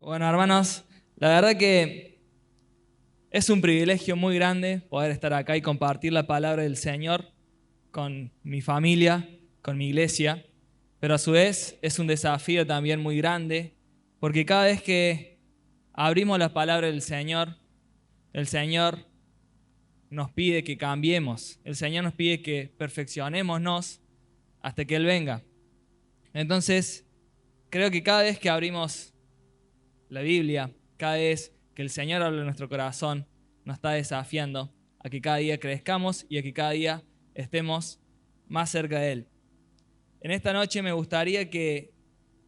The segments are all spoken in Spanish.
Bueno, hermanos, la verdad que es un privilegio muy grande poder estar acá y compartir la palabra del Señor con mi familia, con mi iglesia, pero a su vez es un desafío también muy grande, porque cada vez que abrimos la palabra del Señor, el Señor nos pide que cambiemos, el Señor nos pide que perfeccionémonos hasta que Él venga. Entonces, creo que cada vez que abrimos la Biblia, cada vez que el Señor habla en nuestro corazón, nos está desafiando a que cada día crezcamos y a que cada día estemos más cerca de Él. En esta noche me gustaría que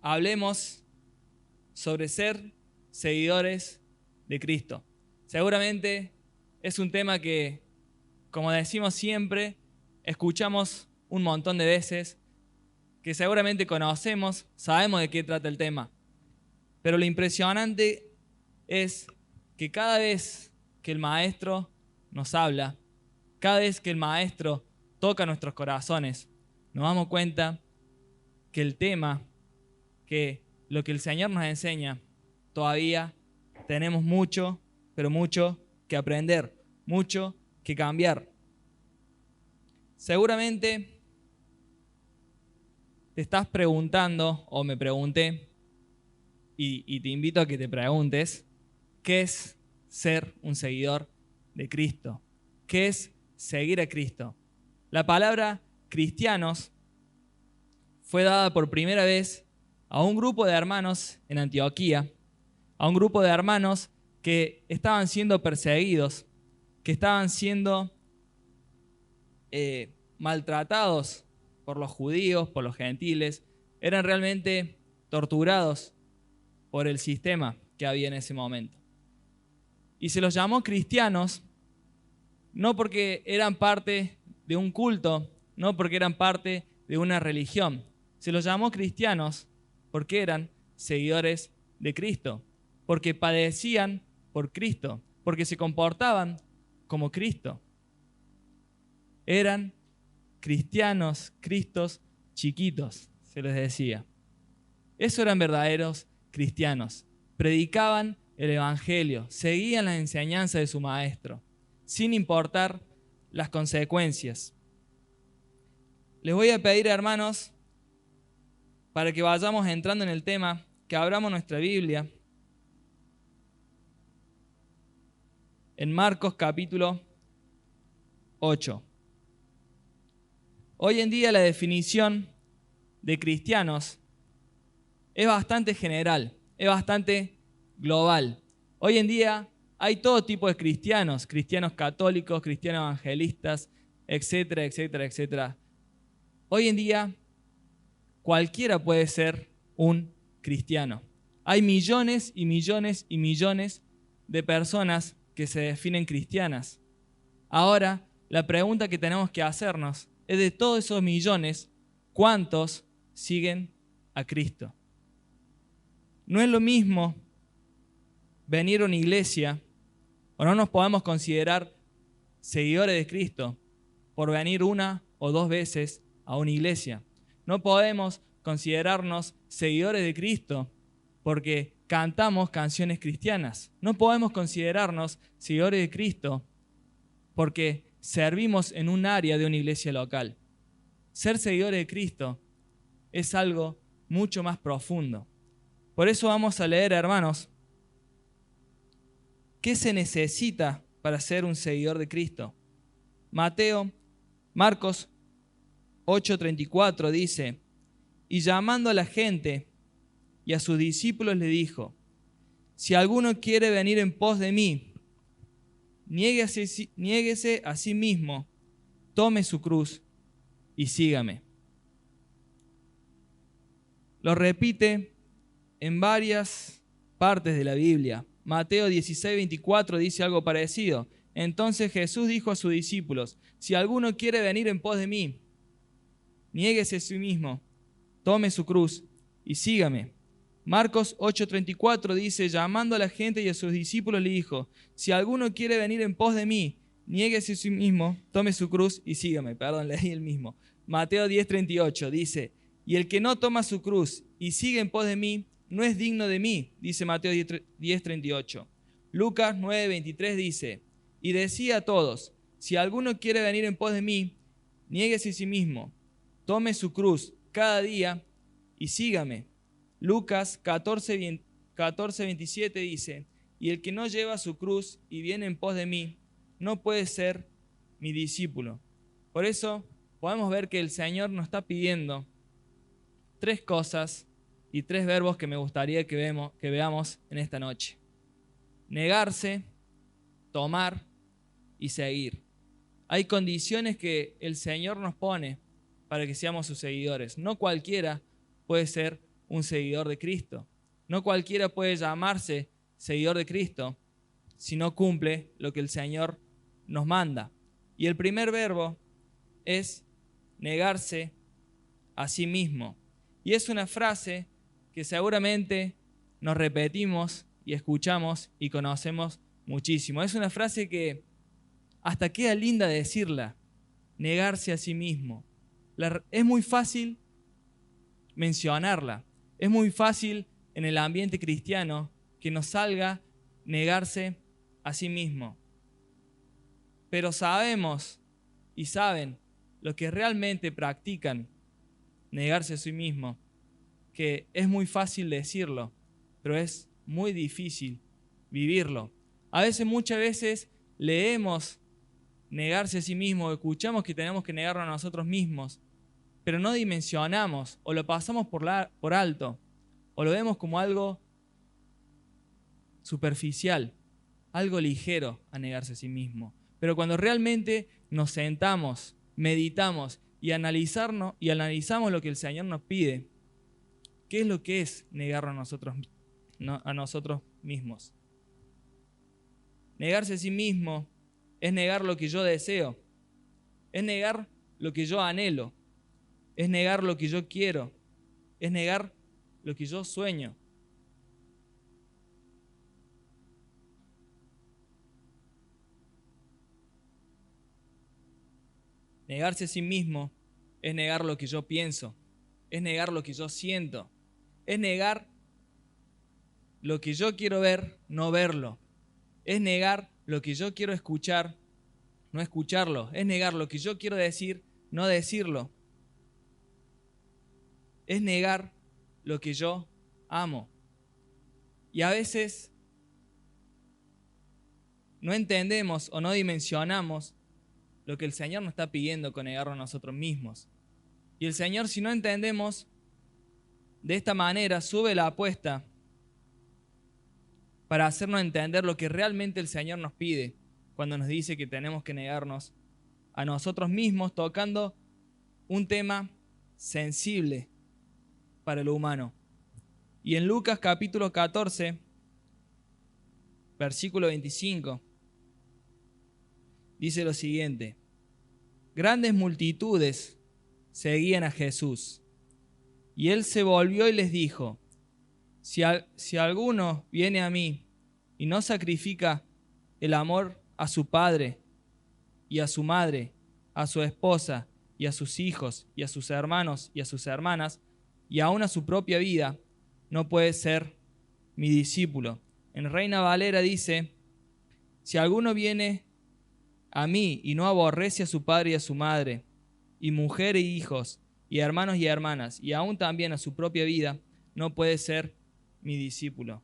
hablemos sobre ser seguidores de Cristo. Seguramente es un tema que, como decimos siempre, escuchamos un montón de veces, que seguramente conocemos, sabemos de qué trata el tema. Pero lo impresionante es que cada vez que el Maestro nos habla, cada vez que el Maestro toca nuestros corazones, nos damos cuenta que el tema, que lo que el Señor nos enseña, todavía tenemos mucho, pero mucho que aprender, mucho que cambiar. Seguramente te estás preguntando, o me pregunté, y te invito a que te preguntes, ¿qué es ser un seguidor de Cristo? ¿Qué es seguir a Cristo? La palabra cristianos fue dada por primera vez a un grupo de hermanos en Antioquía, a un grupo de hermanos que estaban siendo perseguidos, que estaban siendo maltratados por los judíos, por los gentiles, eran realmente torturados por el sistema que había en ese momento. Y se los llamó cristianos no porque eran parte de un culto, no porque eran parte de una religión. Se los llamó cristianos porque eran seguidores de Cristo, porque padecían por Cristo, porque se comportaban como Cristo. Eran cristianos, cristos chiquitos, se les decía. Esos eran verdaderos cristianos. Predicaban el evangelio, seguían las enseñanzas de su maestro, sin importar las consecuencias. Les voy a pedir, hermanos, para que vayamos entrando en el tema, que abramos nuestra Biblia en Marcos capítulo 8. Hoy en día la definición de cristianos es bastante general, es bastante global. Hoy en día hay todo tipo de cristianos, cristianos católicos, cristianos evangelistas, etcétera, etcétera, etcétera. Hoy en día cualquiera puede ser un cristiano. Hay millones y millones y millones de personas que se definen cristianas. Ahora, la pregunta que tenemos que hacernos es: de todos esos millones, ¿cuántos siguen a Cristo? No es lo mismo venir a una iglesia, o no nos podemos considerar seguidores de Cristo por venir una o dos veces a una iglesia. No podemos considerarnos seguidores de Cristo porque cantamos canciones cristianas. No podemos considerarnos seguidores de Cristo porque servimos en un área de una iglesia local. Ser seguidores de Cristo es algo mucho más profundo. Por eso vamos a leer, hermanos, ¿qué se necesita para ser un seguidor de Cristo? Marcos 8:34 dice: y llamando a la gente y a sus discípulos le dijo: si alguno quiere venir en pos de mí, niéguese a sí mismo, tome su cruz y sígame. Lo repite en varias partes de la Biblia. Mateo 16:24 dice algo parecido. Entonces Jesús dijo a sus discípulos: si alguno quiere venir en pos de mí, niéguese a sí mismo, tome su cruz y sígame. Marcos 8:34 dice: llamando a la gente y a sus discípulos le dijo: si alguno quiere venir en pos de mí, niéguese a sí mismo, tome su cruz y sígame. Perdón, leí el mismo. Mateo 10:38 dice: y el que no toma su cruz y sigue en pos de mí, no es digno de mí, dice Mateo 10:38. Lucas 9:23 dice, y decía a todos, si alguno quiere venir en pos de mí, niéguese a sí mismo, tome su cruz cada día y sígame. Lucas 14:27 dice, y el que no lleva su cruz y viene en pos de mí, no puede ser mi discípulo. Por eso podemos ver que el Señor nos está pidiendo 3 cosas y 3 verbos que me gustaría que veamos en esta noche. Negarse, tomar y seguir. Hay condiciones que el Señor nos pone para que seamos sus seguidores. No cualquiera puede ser un seguidor de Cristo. No cualquiera puede llamarse seguidor de Cristo si no cumple lo que el Señor nos manda. Y el primer verbo es negarse a sí mismo. Y es una frase que seguramente nos repetimos y escuchamos y conocemos muchísimo. Es una frase que hasta queda linda decirla, negarse a sí mismo. Es muy fácil mencionarla, es muy fácil en el ambiente cristiano que nos salga negarse a sí mismo. Pero sabemos y saben los que realmente practican negarse a sí mismo, que es muy fácil decirlo, pero es muy difícil vivirlo. Muchas veces leemos negarse a sí mismo, escuchamos que tenemos que negarnos a nosotros mismos, pero no dimensionamos o lo pasamos por alto o lo vemos como algo superficial, algo ligero a negarse a sí mismo. Pero cuando realmente nos sentamos, meditamos y analizamos lo que el Señor nos pide, ¿qué es lo que es negarnos a nosotros mismos? Negarse a sí mismo es negar lo que yo deseo, es negar lo que yo anhelo, es negar lo que yo quiero, es negar lo que yo sueño. Negarse a sí mismo es negar lo que yo pienso, es negar lo que yo siento, es negar lo que yo quiero ver, no verlo, es negar lo que yo quiero escuchar, no escucharlo, es negar lo que yo quiero decir, no decirlo, es negar lo que yo amo. Y a veces no entendemos o no dimensionamos lo que el Señor nos está pidiendo con negarnos a nosotros mismos. Y el Señor, si no entendemos de esta manera, sube la apuesta para hacernos entender lo que realmente el Señor nos pide cuando nos dice que tenemos que negarnos a nosotros mismos, tocando un tema sensible para el humano. Y en Lucas capítulo 14, versículo 25, dice lo siguiente: grandes multitudes seguían a Jesús, y él se volvió y les dijo: si alguno viene a mí y no sacrifica el amor a su padre y a su madre, a su esposa y a sus hijos y a sus hermanos y a sus hermanas, y aún a su propia vida, no puede ser mi discípulo. En Reina Valera dice: si alguno viene a mí y no aborrece a su padre y a su madre, y mujer e hijos, y hermanos y hermanas, y aún también a su propia vida, no puede ser mi discípulo.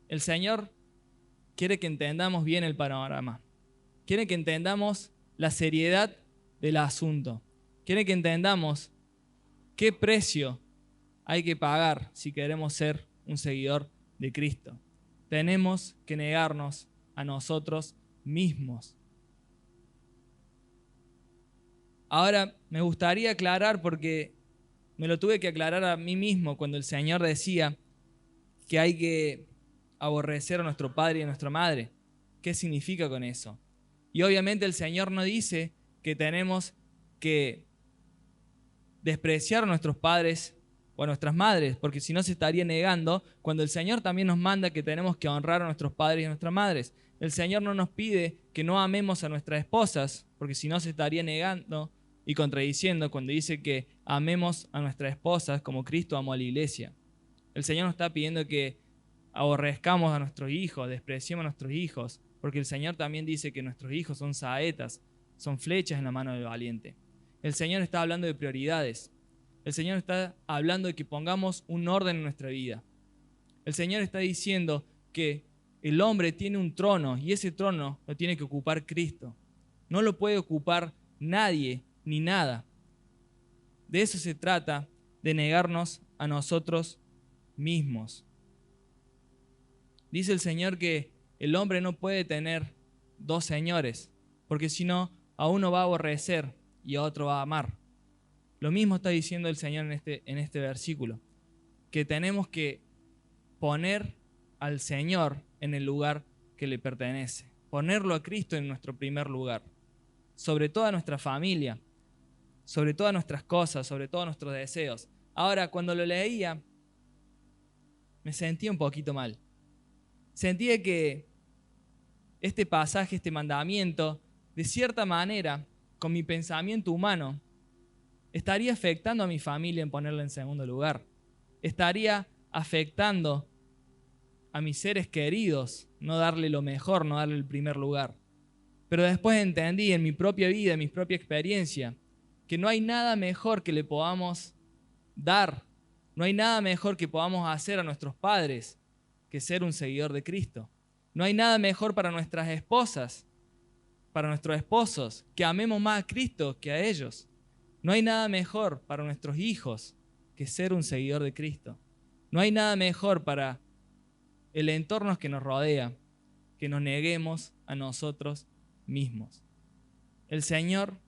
El Señor quiere que entendamos bien el panorama. Quiere que entendamos la seriedad del asunto. Quiere que entendamos qué precio hay que pagar si queremos ser un seguidor de Cristo. Tenemos que negarnos a nosotros mismos. Ahora, me gustaría aclarar, porque me lo tuve que aclarar a mí mismo cuando el Señor decía que hay que aborrecer a nuestro padre y a nuestra madre. ¿Qué significa con eso? Y obviamente el Señor no dice que tenemos que despreciar a nuestros padres o a nuestras madres, porque si no se estaría negando cuando el Señor también nos manda que tenemos que honrar a nuestros padres y a nuestras madres. El Señor no nos pide que no amemos a nuestras esposas, porque si no se estaría negando y contradiciendo cuando dice que amemos a nuestras esposas como Cristo amó a la iglesia. El Señor nos está pidiendo que aborrezcamos a nuestros hijos, despreciemos a nuestros hijos, porque el Señor también dice que nuestros hijos son saetas, son flechas en la mano del valiente. El Señor está hablando de prioridades. El Señor está hablando de que pongamos un orden en nuestra vida. El Señor está diciendo que el hombre tiene un trono y ese trono lo tiene que ocupar Cristo. No lo puede ocupar nadie ni nada. De eso se trata, de negarnos a nosotros mismos. Dice el Señor que el hombre no puede tener dos señores, porque si no, a uno va a aborrecer y a otro va a amar. Lo mismo está diciendo el Señor en este versículo, que tenemos que poner al Señor en el lugar que le pertenece, ponerlo a Cristo en nuestro primer lugar, sobre toda nuestra familia, sobre todas nuestras cosas, sobre todos nuestros deseos. Ahora, cuando lo leía, me sentía un poquito mal. Sentía que este pasaje, este mandamiento, de cierta manera, con mi pensamiento humano, estaría afectando a mi familia en ponerla en segundo lugar. Estaría afectando a mis seres queridos, no darle lo mejor, no darle el primer lugar. Pero después entendí en mi propia vida, en mi propia experiencia, que no hay nada mejor que le podamos dar, no hay nada mejor que podamos hacer a nuestros padres que ser un seguidor de Cristo. No hay nada mejor para nuestras esposas, para nuestros esposos, que amemos más a Cristo que a ellos. No hay nada mejor para nuestros hijos que ser un seguidor de Cristo. No hay nada mejor para el entorno que nos rodea que nos neguemos a nosotros mismos. El Señor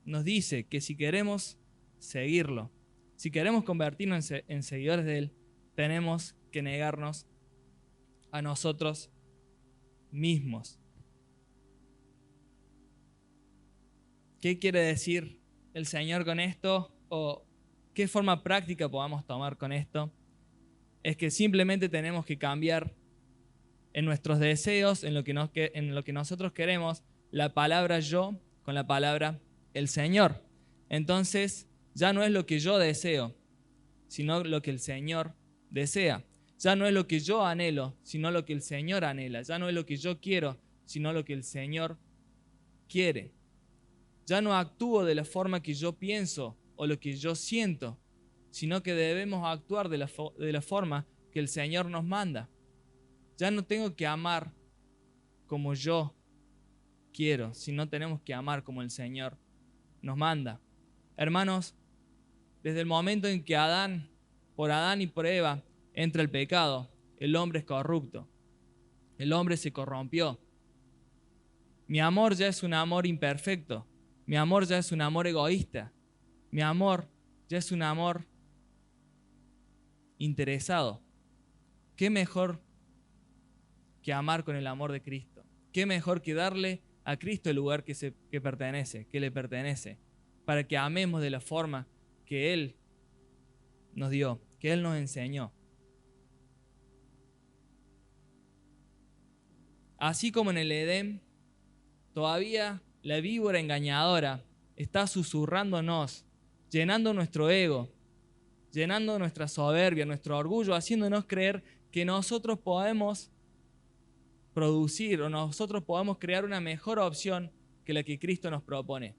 nos dice que si queremos seguirlo, si queremos convertirnos en seguidores de Él, tenemos que negarnos a nosotros mismos. ¿Qué quiere decir el Señor con esto? ¿O qué forma práctica podamos tomar con esto? Es que simplemente tenemos que cambiar en nuestros deseos, en lo que nosotros queremos, la palabra yo con la palabra el Señor. Entonces, ya no es lo que yo deseo, sino lo que el Señor desea. Ya no es lo que yo anhelo, sino lo que el Señor anhela. Ya no es lo que yo quiero, sino lo que el Señor quiere. Ya no actúo de la forma que yo pienso o lo que yo siento, sino que debemos actuar de la forma que el Señor nos manda. Ya no tengo que amar como yo quiero, sino tenemos que amar como el Señor nos manda. Hermanos, desde el momento en que por Adán y por Eva, entra el pecado, el hombre es corrupto. El hombre se corrompió. Mi amor ya es un amor imperfecto. Mi amor ya es un amor egoísta. Mi amor ya es un amor interesado. ¿Qué mejor que amar con el amor de Cristo? ¿Qué mejor que darle a Cristo el lugar que le pertenece, para que amemos de la forma que Él nos dio, que Él nos enseñó? Así como en el Edén, todavía la víbora engañadora está susurrándonos, llenando nuestro ego, llenando nuestra soberbia, nuestro orgullo, haciéndonos creer que nosotros podemos producir o nosotros podemos crear una mejor opción que la que Cristo nos propone.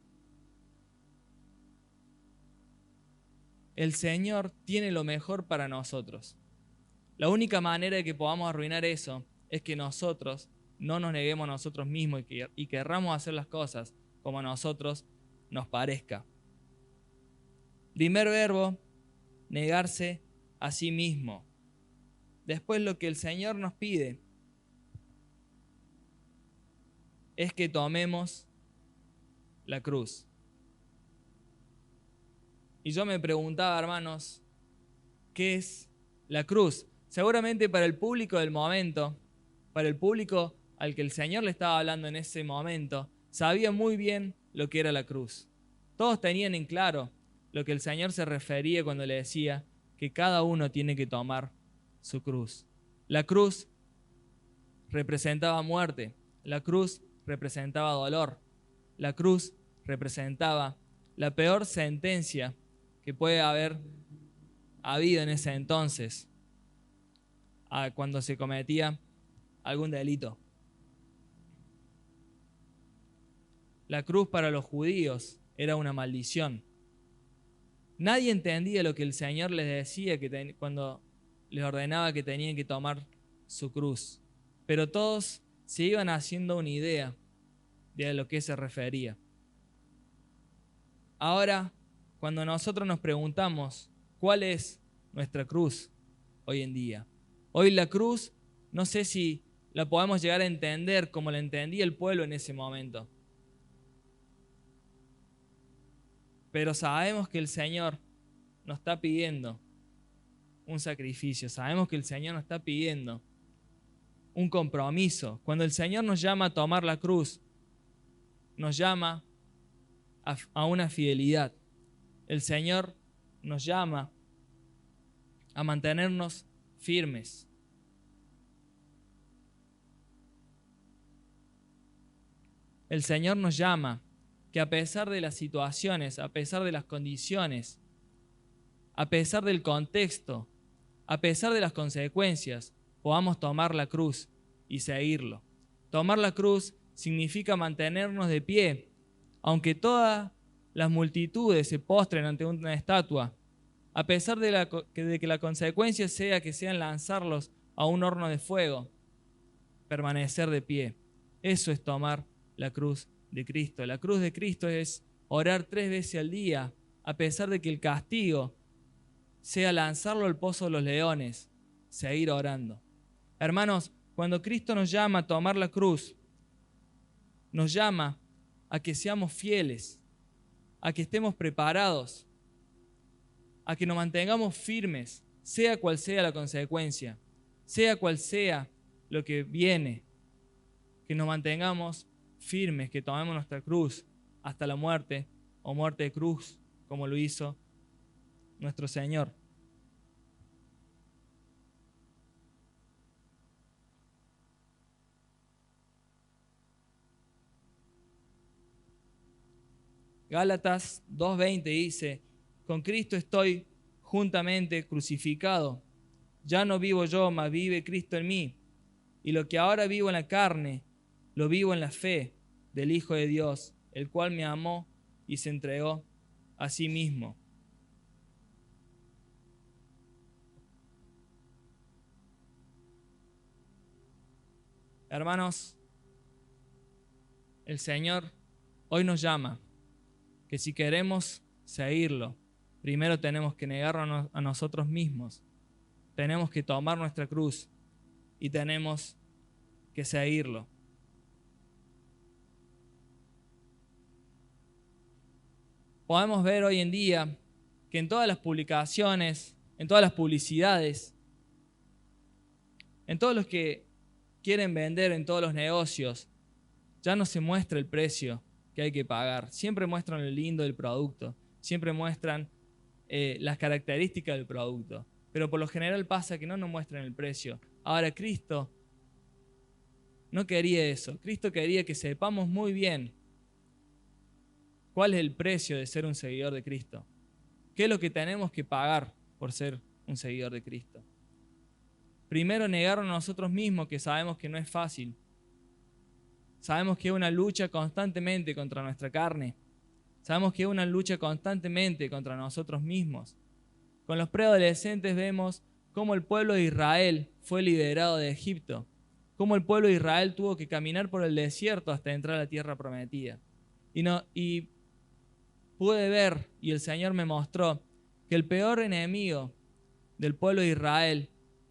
El Señor tiene lo mejor para nosotros. La única manera de que podamos arruinar eso es que nosotros no nos neguemos a nosotros mismos y querramos hacer las cosas como a nosotros nos parezca. Primer verbo, negarse a sí mismo. Después, lo que el Señor nos pide es que tomemos la cruz. Y yo me preguntaba, hermanos, ¿qué es la cruz? Seguramente para el público del momento, para el público al que el Señor le estaba hablando en ese momento, sabía muy bien lo que era la cruz. Todos tenían en claro lo que el Señor se refería cuando le decía que cada uno tiene que tomar su cruz. La cruz representaba muerte, la cruz representaba dolor, la cruz representaba la peor sentencia que puede haber habido en ese entonces cuando se cometía algún delito. La cruz para los judíos era una maldición. Nadie entendía lo que el Señor les decía cuando les ordenaba que tenían que tomar su cruz. Pero todos se iban haciendo una idea de a lo que se refería. Ahora, cuando nosotros nos preguntamos cuál es nuestra cruz hoy en día, hoy la cruz no sé si la podemos llegar a entender como la entendía el pueblo en ese momento. Pero sabemos que el Señor nos está pidiendo un sacrificio. Sabemos que el Señor nos está pidiendo un compromiso. Cuando el Señor nos llama a tomar la cruz, nos llama a una fidelidad. El Señor nos llama a mantenernos firmes. El Señor nos llama que a pesar de las situaciones, a pesar de las condiciones, a pesar del contexto, a pesar de las consecuencias, podamos tomar la cruz y seguirlo. Tomar la cruz significa mantenernos de pie, aunque todas las multitudes se postren ante una estatua, a pesar de que la consecuencia sea que sean lanzarlos a un horno de fuego, permanecer de pie. Eso es tomar la cruz de Cristo. La cruz de Cristo es orar 3 veces al día, a pesar de que el castigo sea lanzarlo al pozo de los leones, seguir orando. Hermanos, cuando Cristo nos llama a tomar la cruz, nos llama a que seamos fieles, a que estemos preparados, a que nos mantengamos firmes, sea cual sea la consecuencia, sea cual sea lo que viene, que nos mantengamos firmes, que tomemos nuestra cruz hasta la muerte o muerte de cruz, como lo hizo nuestro Señor. Gálatas 2:20 dice: con Cristo estoy juntamente crucificado. Ya no vivo yo, mas vive Cristo en mí. Y lo que ahora vivo en la carne, lo vivo en la fe del Hijo de Dios, el cual me amó y se entregó a sí mismo. Hermanos, el Señor hoy nos llama que si queremos seguirlo, primero tenemos que negarnos a nosotros mismos, tenemos que tomar nuestra cruz y tenemos que seguirlo. Podemos ver hoy en día que en todas las publicaciones, en todas las publicidades, en todos los que quieren vender, en todos los negocios, ya no se muestra el precio que hay que pagar. Siempre muestran lo lindo del producto, siempre muestran las características del producto, pero por lo general pasa que no nos muestran el precio. Ahora, Cristo no quería eso. Cristo quería que sepamos muy bien cuál es el precio de ser un seguidor de Cristo. ¿Qué es lo que tenemos que pagar por ser un seguidor de Cristo? Primero, negarnos a nosotros mismos, que sabemos que no es fácil. Sabemos que es una lucha constantemente contra nuestra carne. Sabemos que es una lucha constantemente contra nosotros mismos. Con los preadolescentes vemos cómo el pueblo de Israel fue liberado de Egipto, cómo el pueblo de Israel tuvo que caminar por el desierto hasta entrar a la tierra prometida. Y pude ver, y el Señor me mostró, que el peor enemigo del pueblo de Israel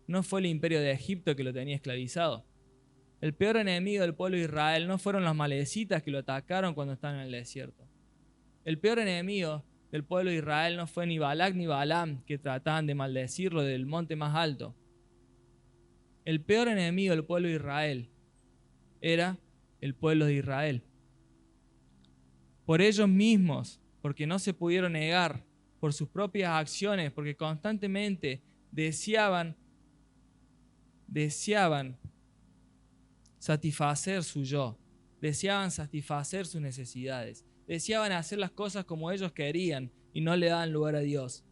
no fue el imperio de Egipto que lo tenía esclavizado. El peor enemigo del pueblo de Israel no fueron los malecitas que lo atacaron cuando estaban en el desierto. El peor enemigo del pueblo de Israel no fue ni Balac ni Balaam, que trataban de maldecirlo del monte más alto. El peor enemigo del pueblo de Israel era el pueblo de Israel. Por ellos mismos, porque no se pudieron negar, por sus propias acciones, porque constantemente deseaban satisfacer su yo, deseaban satisfacer sus necesidades, deseaban hacer las cosas como ellos querían y no le daban lugar a Dios.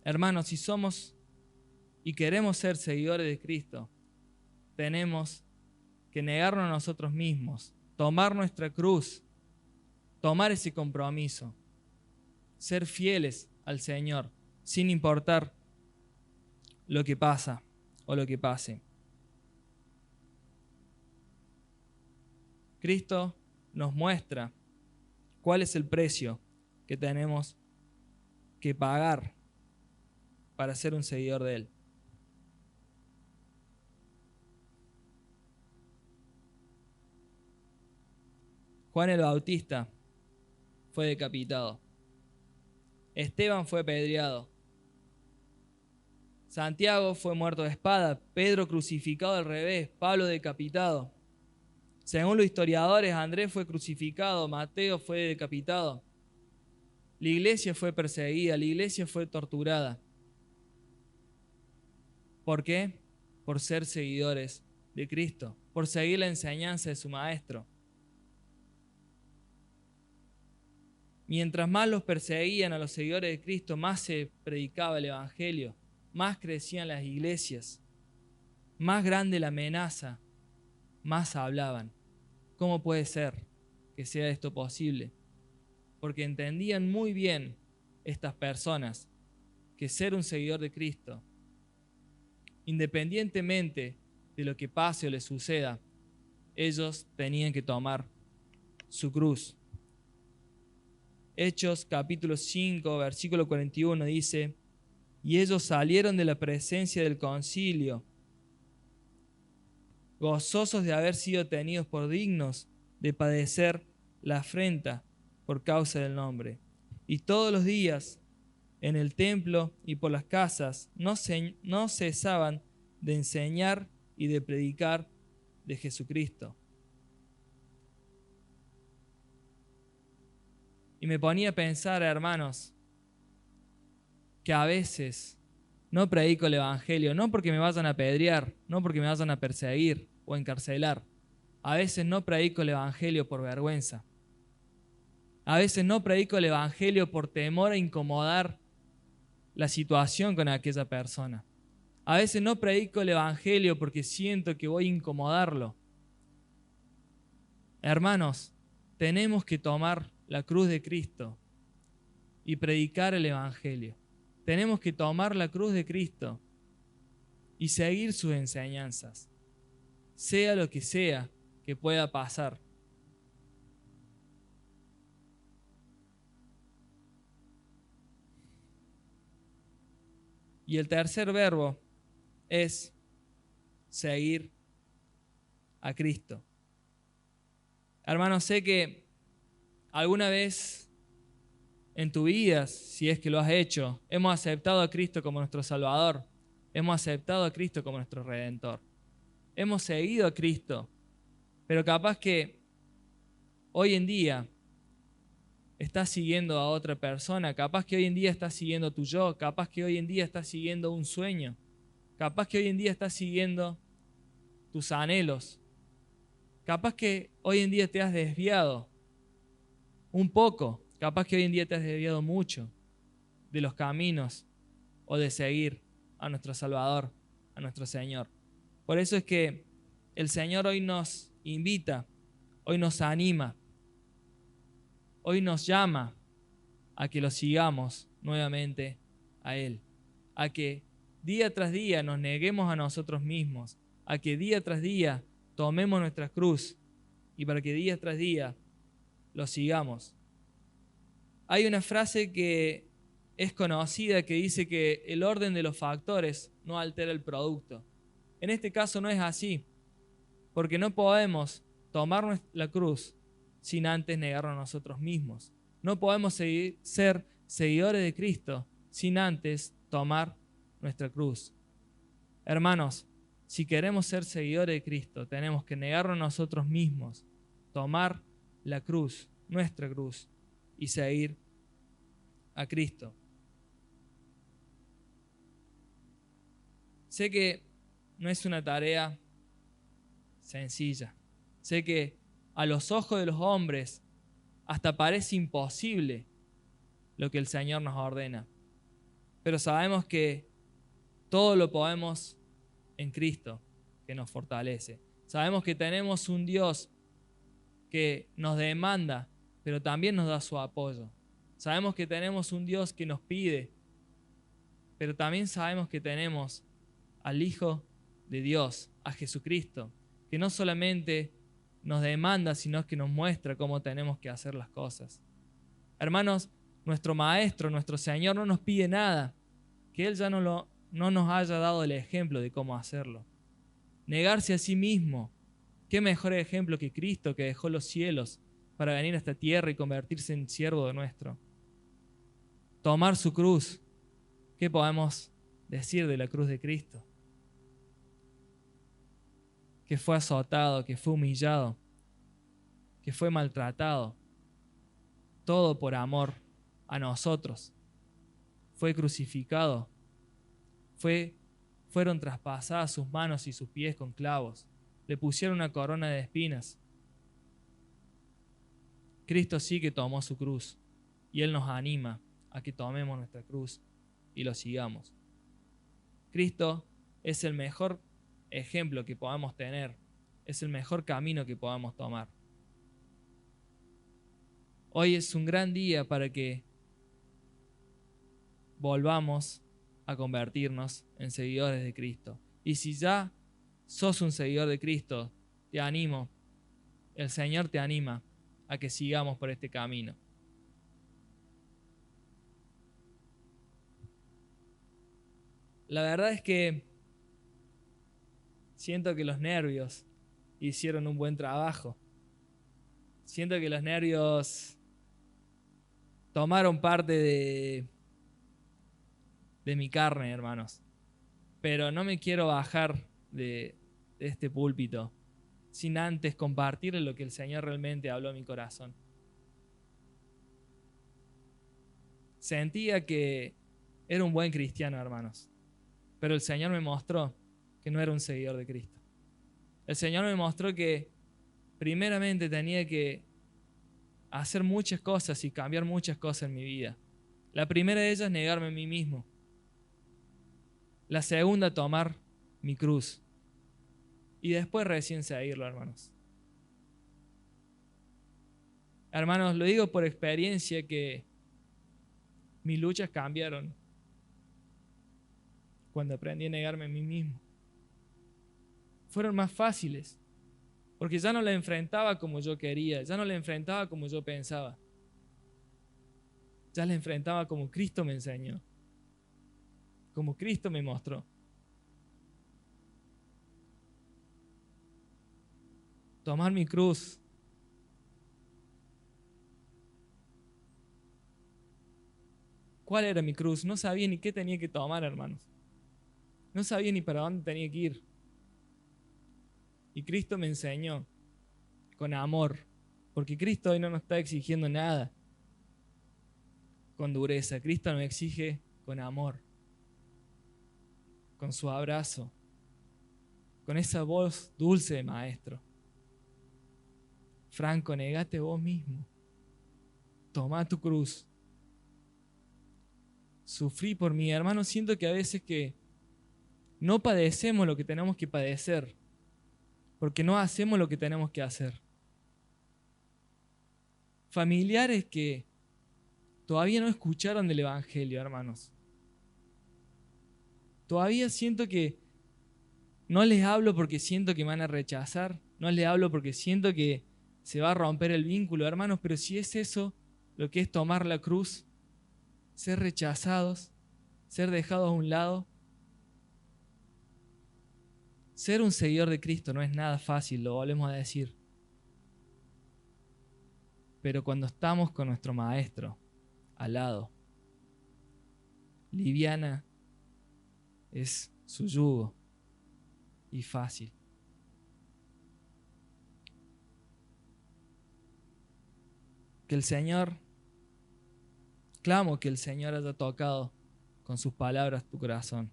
Hermanos, si somos y queremos ser seguidores de Cristo, tenemos que negarnos a nosotros mismos, tomar nuestra cruz, tomar ese compromiso, ser fieles al Señor, sin importar lo que pasa o lo que pase. Cristo nos muestra cuál es el precio que tenemos que pagar para ser un seguidor de Él. Juan el Bautista fue decapitado. Esteban fue apedreado. Santiago fue muerto de espada. Pedro crucificado al revés. Pablo decapitado. Según los historiadores, Andrés fue crucificado. Mateo fue decapitado. La iglesia fue perseguida. La iglesia fue torturada. ¿Por qué? Por ser seguidores de Cristo. Por seguir la enseñanza de su Maestro. Mientras más los perseguían a los seguidores de Cristo, más se predicaba el Evangelio, más crecían las iglesias, más grande la amenaza, más hablaban. ¿Cómo puede ser que sea esto posible? Porque entendían muy bien estas personas que ser un seguidor de Cristo, independientemente de lo que pase o les suceda, ellos tenían que tomar su cruz. Hechos capítulo 5, versículo 41 dice: y ellos salieron de la presencia del concilio, gozosos de haber sido tenidos por dignos de padecer la afrenta por causa del nombre. Y todos los días en el templo y por las casas no cesaban de enseñar y de predicar de Jesucristo. Y me ponía a pensar, hermanos, que a veces no predico el Evangelio, no porque me vayan a apedrear, no porque me vayan a perseguir o encarcelar. A veces no predico el Evangelio por vergüenza. A veces no predico el Evangelio por temor a incomodar la situación con aquella persona. A veces no predico el Evangelio porque siento que voy a incomodarlo. Hermanos, tenemos que tomar la cruz de Cristo y predicar el Evangelio. Tenemos que tomar la cruz de Cristo y seguir sus enseñanzas, sea lo que sea que pueda pasar. Y el tercer verbo es seguir a Cristo. Hermanos, sé que alguna vez en tu vida, si es que lo has hecho, hemos aceptado a Cristo como nuestro Salvador, hemos aceptado a Cristo como nuestro Redentor, hemos seguido a Cristo, pero capaz que hoy en día estás siguiendo a otra persona, capaz que hoy en día estás siguiendo tu yo, capaz que hoy en día estás siguiendo un sueño, capaz que hoy en día estás siguiendo tus anhelos, capaz que hoy en día te has desviado un poco, capaz que hoy en día te has desviado mucho de los caminos o de seguir a nuestro Salvador, a nuestro Señor. Por eso es que el Señor hoy nos invita, hoy nos anima, hoy nos llama a que lo sigamos nuevamente a Él, a que día tras día nos neguemos a nosotros mismos, a que día tras día tomemos nuestra cruz y para que día tras día lo sigamos. Hay una frase que es conocida que dice que el orden de los factores no altera el producto. En este caso no es así, porque no podemos tomar la cruz sin antes negarnos a nosotros mismos. No podemos ser seguidores de Cristo sin antes tomar nuestra cruz. Hermanos, si queremos ser seguidores de Cristo, tenemos que negarnos a nosotros mismos, tomar la cruz, nuestra cruz, y seguir a Cristo. Sé que no es una tarea sencilla. Sé que a los ojos de los hombres hasta parece imposible lo que el Señor nos ordena. pero sabemos que todo lo podemos en Cristo, que nos fortalece. Sabemos que tenemos un Dios que nos demanda, pero también nos da su apoyo. Sabemos que tenemos un Dios que nos pide, pero también sabemos que tenemos al Hijo de Dios, a Jesucristo, que no solamente nos demanda, sino que nos muestra cómo tenemos que hacer las cosas. Hermanos, nuestro Maestro, nuestro Señor no nos pide nada, que Él ya no nos haya dado el ejemplo de cómo hacerlo. Negarse a sí mismo. ¿Qué mejor ejemplo que Cristo, que dejó los cielos para venir a esta tierra y convertirse en siervo de nuestro? Tomar su cruz. ¿Qué podemos decir de la cruz de Cristo? Que fue azotado, que fue humillado, que fue maltratado. Todo por amor a nosotros. Fue crucificado. Fueron traspasadas sus manos y sus pies con clavos. Le pusieron una corona de espinas. Cristo sí que tomó su cruz y Él nos anima a que tomemos nuestra cruz y lo sigamos. Cristo es el mejor ejemplo que podamos tener, es el mejor camino que podamos tomar. Hoy es un gran día para que volvamos a convertirnos en seguidores de Cristo. Y si ya sos un seguidor de Cristo, te animo, el Señor te anima a que sigamos por este camino. La verdad es que siento que los nervios hicieron un buen trabajo. Siento que los nervios tomaron parte de mi carne, hermanos. Pero no me quiero bajar de este púlpito sin antes compartir lo que el Señor realmente habló a mi corazón. Sentía que era un buen cristiano, hermanos, pero el Señor me mostró que no era un seguidor de Cristo. El Señor me mostró que primeramente tenía que hacer muchas cosas y cambiar muchas cosas en mi vida. La primera de ellas, negarme a mí mismo. La segunda, tomar mi cruz. Y después recién seguirlo, hermanos. Hermanos, lo digo por experiencia que mis luchas cambiaron cuando aprendí a negarme a mí mismo. Fueron más fáciles, porque ya no la enfrentaba como yo quería, ya no la enfrentaba como yo pensaba. Ya la enfrentaba como Cristo me enseñó, como Cristo me mostró. Tomar mi cruz. ¿Cuál era mi cruz? No sabía ni qué tenía que tomar, hermanos. No sabía ni para dónde tenía que ir. Y Cristo me enseñó con amor, porque Cristo hoy no nos está exigiendo nada con dureza. Cristo nos exige con amor, con su abrazo, con esa voz dulce de maestro. Franco, negate vos mismo. Toma tu cruz. Sufrí por mí, hermano. Siento que a veces que no padecemos lo que tenemos que padecer, porque no hacemos lo que tenemos que hacer. Familiares que todavía no escucharon del Evangelio, hermanos. Todavía siento que no les hablo porque siento que me van a rechazar. No les hablo porque siento que se va a romper el vínculo, hermanos. Pero si es eso lo que es tomar la cruz, ser rechazados, ser dejados a un lado. Ser un seguidor de Cristo no es nada fácil, lo volvemos a decir. Pero cuando estamos con nuestro Maestro al lado, liviana es su yugo y fácil. Que el Señor, clamo que el Señor haya tocado con sus palabras tu corazón,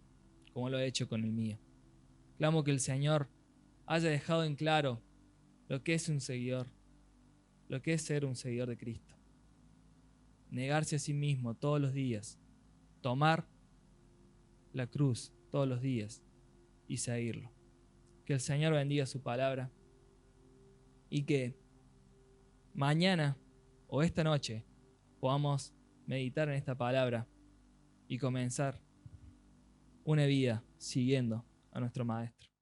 como lo ha hecho con el mío. Clamo que el Señor haya dejado en claro lo que es un seguidor, lo que es ser un seguidor de Cristo. Negarse a sí mismo todos los días, tomar la cruz todos los días y seguirlo. Que el Señor bendiga su palabra y que mañana o esta noche podamos meditar en esta palabra y comenzar una vida siguiendo a nuestro Maestro.